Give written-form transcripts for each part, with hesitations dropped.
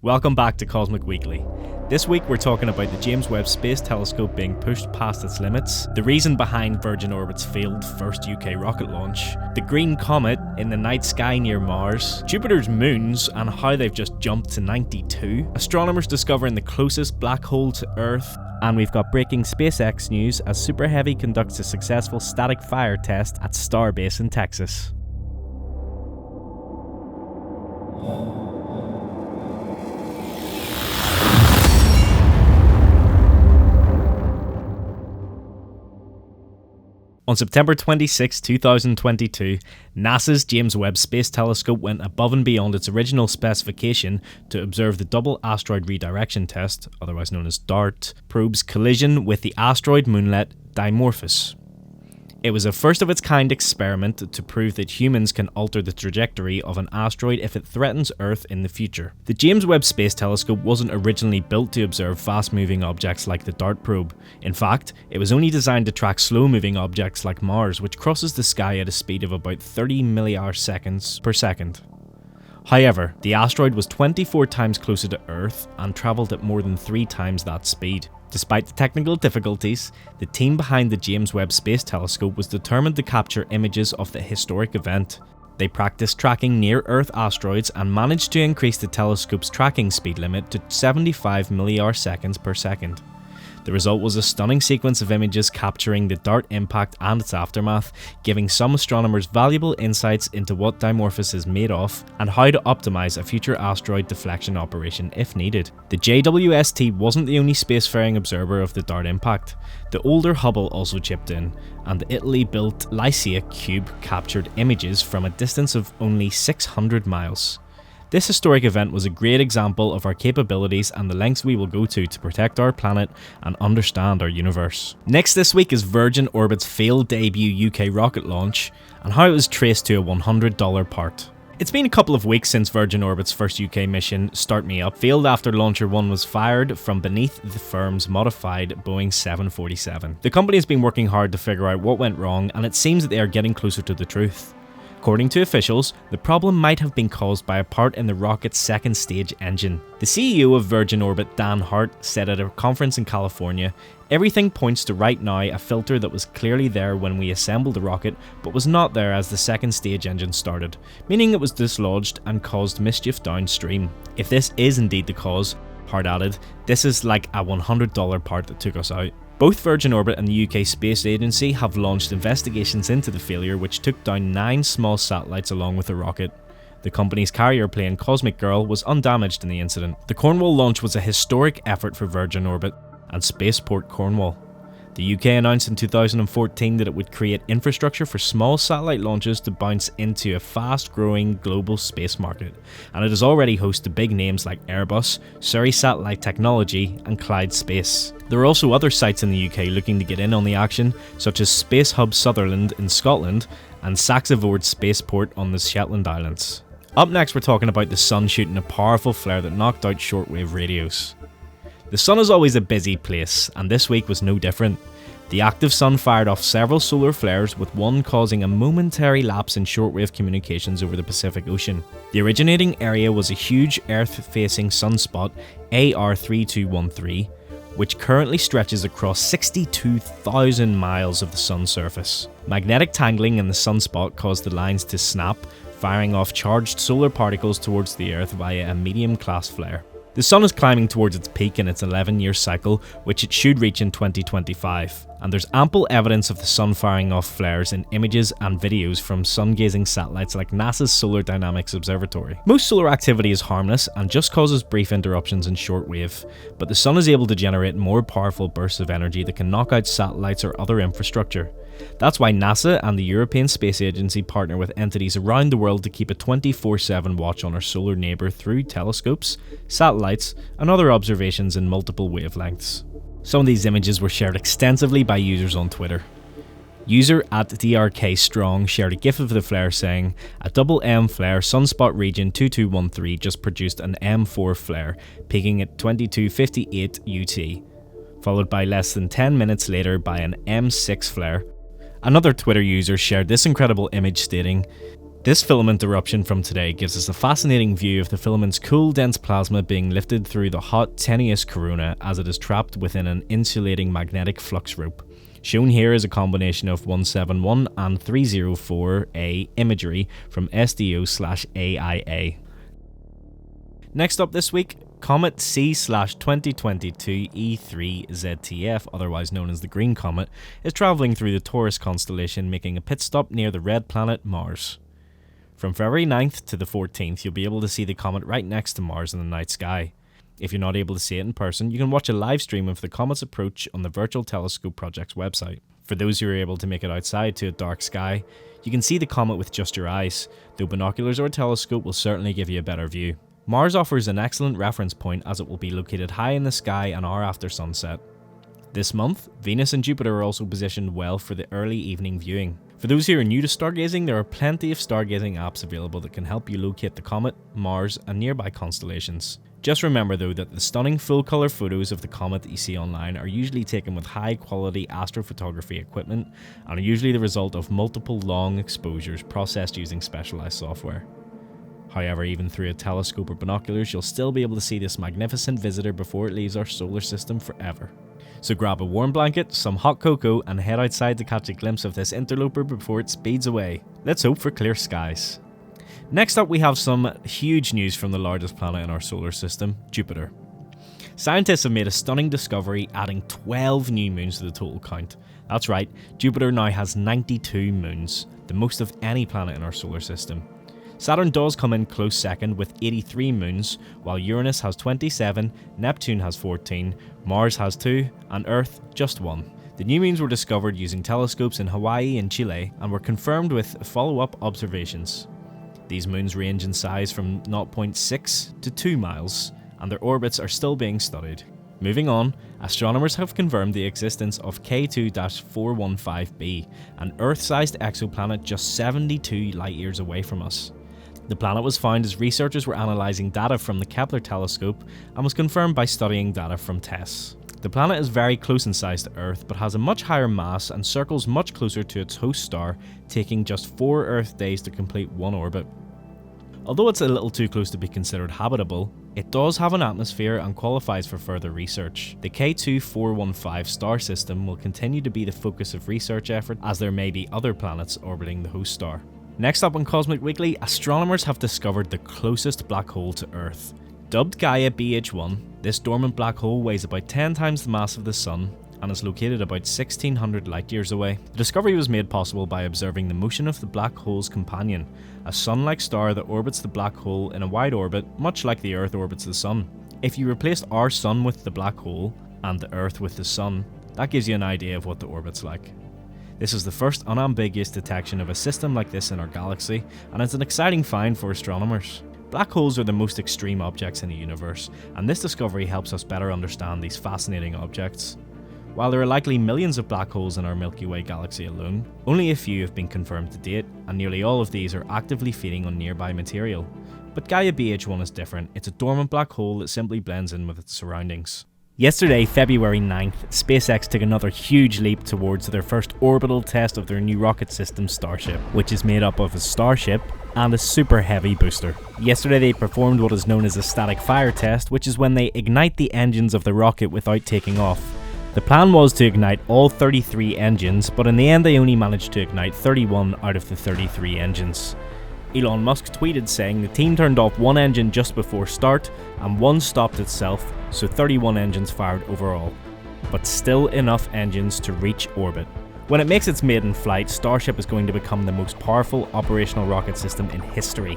Welcome back to Cosmic Weekly. This week we're talking about the James Webb Space Telescope being pushed past its limits, the reason behind Virgin Orbit's failed first UK rocket launch, the green comet in the night sky near Mars, Jupiter's moons and how they've just jumped to 92, astronomers discovering the closest black hole to Earth, and we've got breaking SpaceX news as Super Heavy conducts a successful static fire test at Starbase in Texas. On September 26, 2022, NASA's James Webb Space Telescope went above and beyond its original specification to observe the Double Asteroid Redirection Test, otherwise known as DART, probe's collision with the asteroid moonlet Dimorphos. It was a first-of-its-kind experiment to prove that humans can alter the trajectory of an asteroid if it threatens Earth in the future. The James Webb Space Telescope wasn't originally built to observe fast-moving objects like the DART probe. In fact, it was only designed to track slow-moving objects like Mars, which crosses the sky at a speed of about 30 milliarseconds per second. However, the asteroid was 24 times closer to Earth and travelled at more than 3 times that speed. Despite the technical difficulties, the team behind the James Webb Space Telescope was determined to capture images of the historic event. They practiced tracking near-Earth asteroids and managed to increase the telescope's tracking speed limit to 75 milliarseconds per second. The result was a stunning sequence of images capturing the DART impact and its aftermath, giving some astronomers valuable insights into what Dimorphos is made of and how to optimize a future asteroid deflection operation if needed. The JWST wasn't the only spacefaring observer of the DART impact. The older Hubble also chipped in, and the Italy-built Lycia Cube captured images from a distance of only 600 miles. This historic event was a great example of our capabilities and the lengths we will go to protect our planet and understand our universe. Next this week is Virgin Orbit's failed debut UK rocket launch and how it was traced to a $100 part. It's been a couple of weeks since Virgin Orbit's first UK mission, Start Me Up, failed after Launcher 1 was fired from beneath the firm's modified Boeing 747. The company has been working hard to figure out what went wrong, and it seems that they are getting closer to the truth. According to officials, the problem might have been caused by a part in the rocket's second stage engine. The CEO of Virgin Orbit, Dan Hart, said at a conference in California, "Everything points to right now a filter that was clearly there when we assembled the rocket, but was not there as the second stage engine started, meaning it was dislodged and caused mischief downstream. If this is indeed the cause," Hart added, "this is like a $100 part that took us out." Both Virgin Orbit and the UK Space Agency have launched investigations into the failure, which took down 9 small satellites along with the rocket. The company's carrier plane Cosmic Girl was undamaged in the incident. The Cornwall launch was a historic effort for Virgin Orbit and Spaceport Cornwall. The UK announced in 2014 that it would create infrastructure for small satellite launches to bounce into a fast-growing global space market, and it has already hosted big names like Airbus, Surrey Satellite Technology and Clyde Space. There are also other sites in the UK looking to get in on the action, such as Space Hub Sutherland in Scotland and Saxavord Spaceport on the Shetland Islands. Up next, we're talking about the Sun shooting a powerful flare that knocked out shortwave radios. The Sun is always a busy place, and this week was no different. The active Sun fired off several solar flares, with one causing a momentary lapse in shortwave communications over the Pacific Ocean. The originating area was a huge Earth-facing sunspot, AR3213, which currently stretches across 62,000 miles of the Sun's surface. Magnetic tangling in the sunspot caused the lines to snap, firing off charged solar particles towards the Earth via a medium-class flare. The Sun is climbing towards its peak in its 11-year cycle, which it should reach in 2025, and there's ample evidence of the Sun firing off flares in images and videos from sun-gazing satellites like NASA's Solar Dynamics Observatory. Most solar activity is harmless and just causes brief interruptions in shortwave, but the Sun is able to generate more powerful bursts of energy that can knock out satellites or other infrastructure. That's why NASA and the European Space Agency partner with entities around the world to keep a 24/7 watch on our solar neighbour through telescopes, satellites, and other observations in multiple wavelengths. Some of these images were shared extensively by users on Twitter. User @DRKStrong shared a gif of the flare saying, "A double M flare sunspot region 2213 just produced an M4 flare, peaking at 2258 UT, followed by less than 10 minutes later by an M6 flare." Another Twitter user shared this incredible image stating, This filament eruption from today gives us a fascinating view of the filament's cool, dense plasma being lifted through the hot, tenuous corona as it is trapped within an insulating magnetic flux rope. Shown here is a combination of 171 and 304A imagery from SDO/AIA. Next up this week, Comet C/2022 E3 ZTF, otherwise known as the Green Comet, is travelling through the Taurus constellation, making a pit stop near the red planet Mars. From February 9th to the 14th, you'll be able to see the comet right next to Mars in the night sky. If you're not able to see it in person, you can watch a live stream of the comet's approach on the Virtual Telescope Project's website. For those who are able to make it outside to a dark sky, you can see the comet with just your eyes, though binoculars or a telescope will certainly give you a better view. Mars offers an excellent reference point as it will be located high in the sky an hour after sunset. This month, Venus and Jupiter are also positioned well for the early evening viewing. For those who are new to stargazing, there are plenty of stargazing apps available that can help you locate the comet, Mars, and nearby constellations. Just remember though that the stunning full-colour photos of the comet that you see online are usually taken with high-quality astrophotography equipment and are usually the result of multiple long exposures processed using specialised software. However, even through a telescope or binoculars, you'll still be able to see this magnificent visitor before it leaves our solar system forever. So grab a warm blanket, some hot cocoa, and head outside to catch a glimpse of this interloper before it speeds away. Let's hope for clear skies. Next up, we have some huge news from the largest planet in our solar system, Jupiter. Scientists have made a stunning discovery, adding 12 new moons to the total count. That's right, Jupiter now has 92 moons, the most of any planet in our solar system. Saturn does come in close second with 83 moons, while Uranus has 27, Neptune has 14, Mars has 2, and Earth just 1. The new moons were discovered using telescopes in Hawaii and Chile and were confirmed with follow-up observations. These moons range in size from 0.6 to 2 miles, and their orbits are still being studied. Moving on, astronomers have confirmed the existence of K2-415b, an Earth-sized exoplanet just 72 light-years away from us. The planet was found as researchers were analysing data from the Kepler telescope and was confirmed by studying data from TESS. The planet is very close in size to Earth but has a much higher mass and circles much closer to its host star, taking just 4 Earth days to complete one orbit. Although it's a little too close to be considered habitable, it does have an atmosphere and qualifies for further research. The K2-415 star system will continue to be the focus of research effort as there may be other planets orbiting the host star. Next up on Cosmic Weekly, astronomers have discovered the closest black hole to Earth. Dubbed Gaia BH1, this dormant black hole weighs about 10 times the mass of the Sun and is located about 1600 light-years away. The discovery was made possible by observing the motion of the black hole's companion, a sun-like star that orbits the black hole in a wide orbit, much like the Earth orbits the Sun. If you replaced our Sun with the black hole and the Earth with the Sun, that gives you an idea of what the orbit's like. This is the first unambiguous detection of a system like this in our galaxy, and it's an exciting find for astronomers. Black holes are the most extreme objects in the universe, and this discovery helps us better understand these fascinating objects. While there are likely millions of black holes in our Milky Way galaxy alone, only a few have been confirmed to date, and nearly all of these are actively feeding on nearby material. But Gaia BH1 is different. It's a dormant black hole that simply blends in with its surroundings. Yesterday, February 9th, SpaceX took another huge leap towards their first orbital test of their new rocket system Starship, which is made up of a Starship and a super heavy booster. Yesterday they performed what is known as a static fire test, which is when they ignite the engines of the rocket without taking off. The plan was to ignite all 33 engines, but in the end they only managed to ignite 31 out of the 33 engines. Elon Musk tweeted saying the team turned off one engine just before start and one stopped itself, so 31 engines fired overall, but still enough engines to reach orbit. When it makes its maiden flight, Starship is going to become the most powerful operational rocket system in history,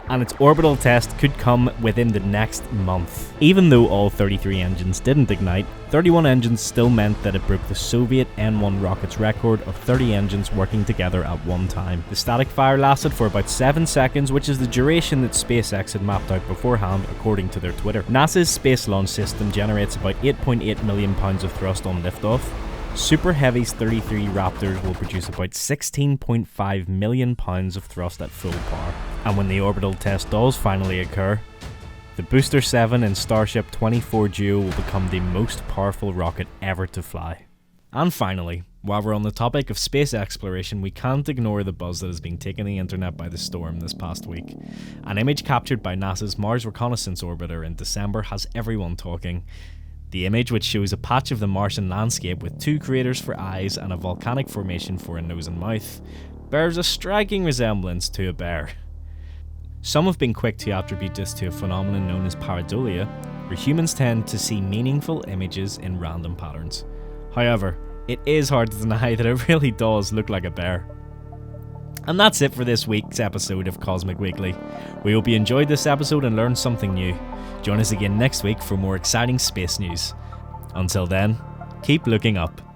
and its orbital test could come within the next month. Even though all 33 engines didn't ignite, 31 engines still meant that it broke the Soviet N-1 rocket's record of 30 engines working together at one time. The static fire lasted for about 7 seconds, which is the duration that SpaceX had mapped out beforehand according to their Twitter. NASA's Space Launch System generates about 8.8 million pounds of thrust on liftoff. Super Heavy's 33 Raptors will produce about 16.5 million pounds of thrust at full power. And when the orbital test does finally occur, the Booster 7 and Starship 24 Duo will become the most powerful rocket ever to fly. And finally, While we're on the topic of space exploration, we can't ignore the buzz that has been taking the internet by the storm this past week. An image captured by NASA's Mars Reconnaissance Orbiter in December has everyone talking. The image, which shows a patch of the Martian landscape with two craters for eyes and a volcanic formation for a nose and mouth, bears a striking resemblance to a bear. Some have been quick to attribute this to a phenomenon known as pareidolia, where humans tend to see meaningful images in random patterns. However, it is hard to deny that it really does look like a bear. And that's it for this week's episode of Cosmic Weekly. We hope you enjoyed this episode and learned something new. Join us again next week for more exciting space news. Until then, keep looking up.